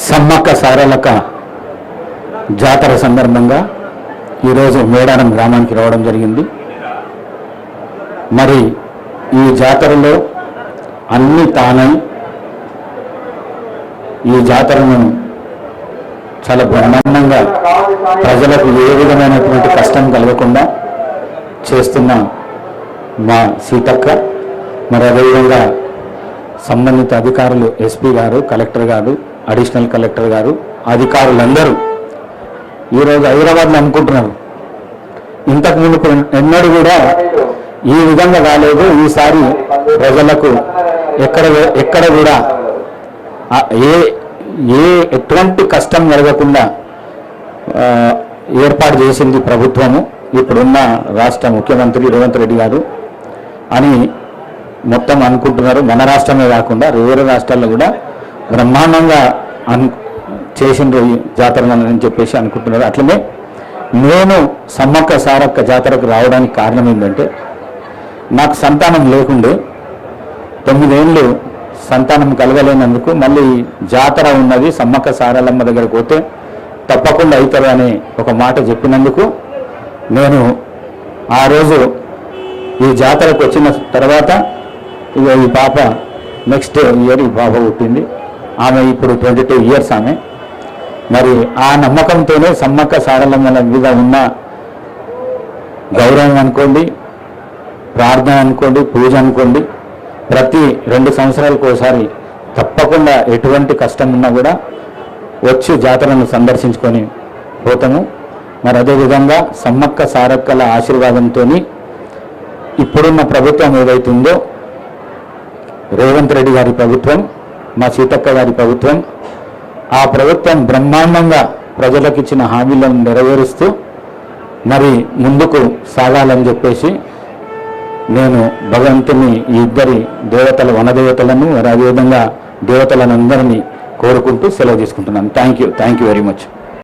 సమ్మక్క సారలక జాతర సందర్భంగా ఈరోజు మేడారం గ్రామానికి రావడం జరిగింది. మరి ఈ జాతరలో అన్ని తానై ఈ జాతరను చాలా బ్రహ్మాండంగా ప్రజలకు ఏ విధమైనటువంటి కష్టం కలగకుండా చేస్తున్న మా సీతక్క, మరి అదేవిధంగా సంబంధిత అధికారులు ఎస్పీ గారు, కలెక్టర్ గారు, అడిషనల్ కలెక్టర్ గారు, అధికారులందరూ ఈరోజు హైదరాబాద్లో అనుకుంటున్నారు. ఇంతకుముందు ఎన్నడూ కూడా ఈ విధంగా కాలేదు. ఈసారి ప్రజలకు ఎక్కడ కూడా ఎటువంటి కష్టం కలగకుండా ఏర్పాటు చేసింది ప్రభుత్వము, ఇప్పుడున్న రాష్ట్ర ముఖ్యమంత్రి రేవంత్ రెడ్డి గారు అని మొత్తం అనుకుంటున్నారు. మన రాష్ట్రమే కాకుండా వేరే రాష్ట్రాల్లో కూడా బ్రహ్మాండంగా చేసిండ్రు ఈ జాతరని చెప్పేసి అనుకుంటున్నారు. అట్లనే నేను సమ్మక్క సారక్క జాతరకు రావడానికి కారణం ఏంటంటే, నాకు సంతానం లేకుండే 9 ఏళ్ళు సంతానం కలగలేనందుకు మళ్ళీ జాతర ఉన్నది, సమ్మక్క సారలమ్మ దగ్గరకు పోతే తప్పకుండా అవుతారు అనే ఒక మాట చెప్పినందుకు నేను ఆ రోజు ఈ జాతరకు వచ్చిన తర్వాత ఇక ఈ పాప నెక్స్ట్ ఇయర్ ఈ పాప పుట్టింది. ఆమె ఇప్పుడు 22 ఇయర్స్ ఆమె. మరి ఆ నమ్మకంతోనే సమ్మక్క సారలమ్మ మీద ఉన్న గౌరవం అనుకోండి, ప్రార్థన అనుకోండి, పూజ అనుకోండి, ప్రతి 2 సంవత్సరాలకు ఒకసారి తప్పకుండా ఎటువంటి కష్టం ఉన్నా కూడా వచ్చి జాతరను సందర్శించుకొని పోతాము. మరి అదేవిధంగా సమ్మక్క సారక్కల ఆశీర్వాదంతో ఇప్పుడున్న ప్రభుత్వం ఏదైతుందో రేవంత్ రెడ్డి గారి ప్రభుత్వం, మా సీతక్క గారి ప్రభుత్వం, ఆ ప్రభుత్వం బ్రహ్మాండంగా ప్రజలకు ఇచ్చిన హామీలను నెరవేరుస్తూ మరి ముందుకు సాగాలని చెప్పేసి నేను భగవంతుని ఈ ఇద్దరి దేవతల వనదేవతలను మరి అదేవిధంగా దేవతలను అందరినీ కోరుకుంటూ సెలవు తీసుకుంటున్నాను. Thank you very much.